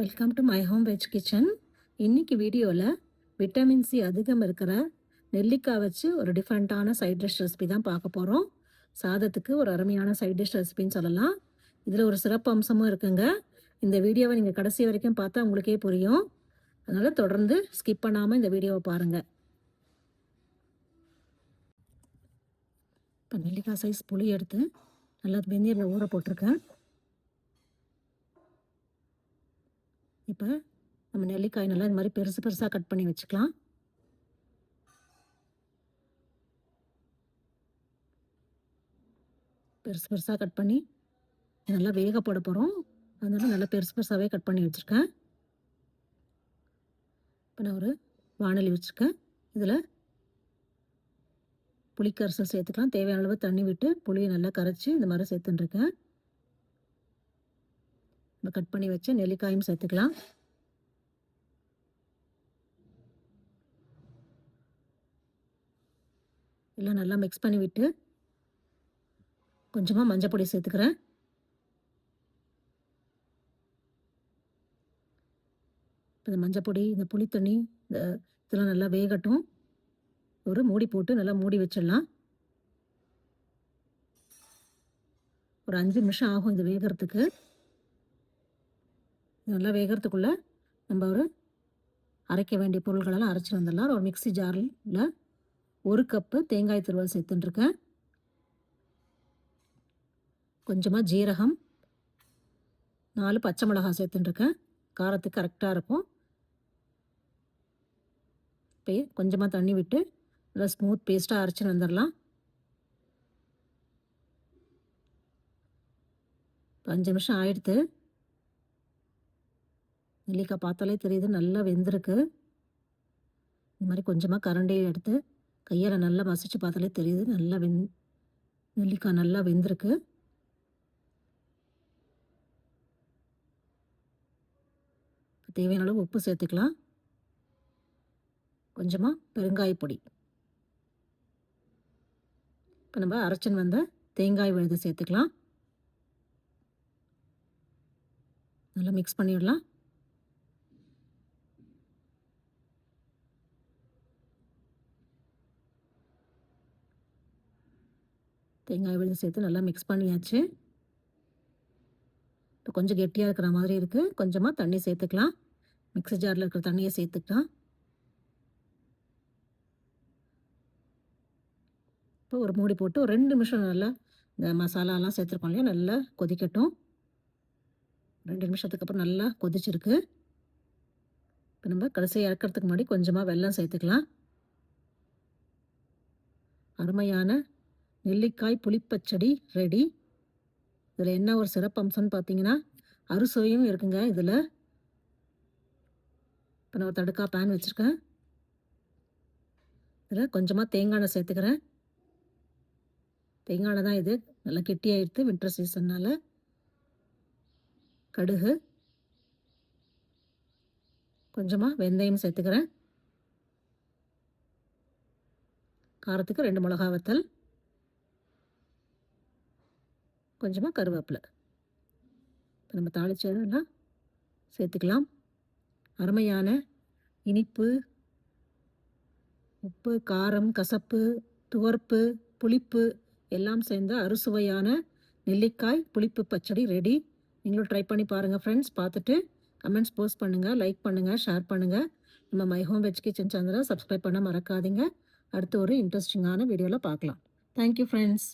Welcome to my home veg kitchen. இன்னைக்கு வீடியோவில் vitamin C அதிகம் இருக்கிற நெல்லிக்காய் வச்சு ஒரு டிஃப்ரெண்ட்டான சைட் டிஷ் ரெசிபி தான் பார்க்க போகிறோம். சாதத்துக்கு ஒரு அருமையான சைட் டிஷ் ரெசிபின்னு சொல்லலாம். இதில் ஒரு சிறப்பு அம்சமும் இருக்குங்க. இந்த வீடியோவை நீங்கள் கடைசி வரைக்கும் பார்த்தா உங்களுக்கே புரியும். அதனால் தொடர்ந்து ஸ்கிப் பண்ணாமல் இந்த வீடியோவை பாருங்கள். இப்போ நெல்லிக்காய் சைஸ் புளி எடுத்து நல்லா வெந்நீரில் ஊற போட்டிருக்கேன். இப்போ நம்ம நெல்லிக்காய் நல்லா இந்த மாதிரி பெருசு பெருசாக கட் பண்ணி வச்சுக்கலாம். பெருசு பெருசாக கட் பண்ணி நல்லா வேக போட போகிறோம். அதனால நல்லா பெருசு பெருசாகவே கட் பண்ணி வச்சுருக்கேன். இப்போ நான் ஒரு வாணலி வச்சுருக்கேன். இதில் புளிக்கரைசல் சேர்த்துக்கலாம். தேவையான அளவு தண்ணி விட்டு புளியை நல்லா கரைச்சி இந்த மாதிரி சேர்த்துட்டுருக்கேன். நம்ம கட் பண்ணி வச்ச நெல்லிக்காயும் சேர்த்துக்கலாம். எல்லாம் நல்லா மிக்ஸ் பண்ணி விட்டு கொஞ்சமாக மஞ்சள் பொடி சேர்த்துக்கிறேன். இப்போ இந்த மஞ்சள் பொடி, இந்த புளித்தண்ணி, இதெல்லாம் நல்லா வேகட்டும். ஒரு மூடி போட்டு நல்லா மூடி வச்சிடலாம். ஒரு 5 நிமிஷம் ஆகும் இது வேகிறதுக்கு. நல்லா வேகிறதுக்குள்ளே நம்ம ஒரு அரைக்க வேண்டிய பொருட்களெல்லாம் அரைச்சி வந்துடலாம். ஒரு மிக்ஸி ஜாரில் 1 கப்பு தேங்காய் துருவல் சேர்த்துட்டுருக்கேன். கொஞ்சமாக ஜீரகம், 4 பச்சை மிளகாய் சேர்த்துட்டுருக்கேன். காரத்துக்கு கரெக்டாக இருக்கும். இப்போ கொஞ்சமாக தண்ணி விட்டு நல்லா ஸ்மூத் பேஸ்ட்டாக அரைச்சின்னு வந்துடலாம். 5 நிமிஷம் ஆயிடுத்து. நெல்லிக்காய் பார்த்தாலே தெரியுது நல்லா வெந்திருக்கு. இந்த மாதிரி கொஞ்சமாக கரண்டியை எடுத்து கையால் நல்லா மசிச்சு பார்த்தாலே தெரியுது நல்லா நெல்லிக்காய் நல்லா வெந்திருக்கு. தேவையான அளவு உப்பு சேர்த்துக்கலாம். கொஞ்சமாக பெருங்காய பொடி. இப்போ நம்ம அரைச்சின்னு வந்த தேங்காய் விழுது சேர்த்துக்கலாம். நல்லா மிக்ஸ் பண்ணிடலாம். தேங்காய் விழுது சேர்த்து நல்லா மிக்ஸ் பண்ணியாச்சு. இப்போ கொஞ்சம் கெட்டியாக இருக்கிற மாதிரி இருக்குது. கொஞ்சமாக தண்ணி சேர்த்துக்கலாம். மிக்ஸி ஜாரில் இருக்கிற தண்ணியை சேர்த்துக்கலாம். இப்போ ஒரு மூடி போட்டு ஒரு 2 நிமிஷம் நல்லா இந்த மசாலாலாம் சேர்த்துருக்கோம் இல்லையா, நல்லா கொதிக்கட்டும். 2 நிமிஷத்துக்கு அப்புறம் நல்லா கொதிச்சிருக்கு. இப்போ நம்ம கடைசியாக இறக்கிறதுக்கு முன்னாடி கொஞ்சமாக வெல்லம் சேர்த்துக்கலாம். அருமையான நெல்லிக்காய் புளிப்பச்சடி ரெடி. இதில் என்ன ஒரு சிறப்பு அம்சம்னு பார்த்தீங்கன்னா அறுசுவையும் இருக்குங்க இதில். இப்போ நான் ஒரு தடுக்கா பேன் வச்சுருக்கேன். இதில் கொஞ்சமாக தேங்காய் எண்ணெய் சேர்த்துக்கிறேன். தேங்காய் எண்ணெய் தான் இது நல்லா கெட்டியாகிடுது வின்டர் சீசன்னால். கடுகு, கொஞ்சமாக வெந்தயம் சேர்த்துக்கிறேன். காரத்துக்கு 2 மிளகா வத்தல், கொஞ்சமாக கருவேப்பிலை. இப்போ நம்ம தாளிச்சதெல்லாம் சேர்த்துக்கலாம். அருமையான இனிப்பு, உப்பு, காரம், கசப்பு, துவர்ப்பு, புளிப்பு எல்லாம் சேர்ந்த அறுசுவையான நெல்லிக்காய் புளிப்பு பச்சடி ரெடி. நீங்களும் ட்ரை பண்ணி பாருங்கள் ஃப்ரெண்ட்ஸ். பார்த்துட்டு கமெண்ட்ஸ் போஸ்ட் பண்ணுங்கள், லைக் பண்ணுங்கள், ஷேர் பண்ணுங்கள். நம்ம மை ஹோம் வெஜ் கிச்சன் சேனலை சப்ஸ்கிரைப் பண்ண மறக்காதீங்க. அடுத்து ஒரு இன்ட்ரெஸ்டிங்கான வீடியோவில் பார்க்கலாம். Thank you friends.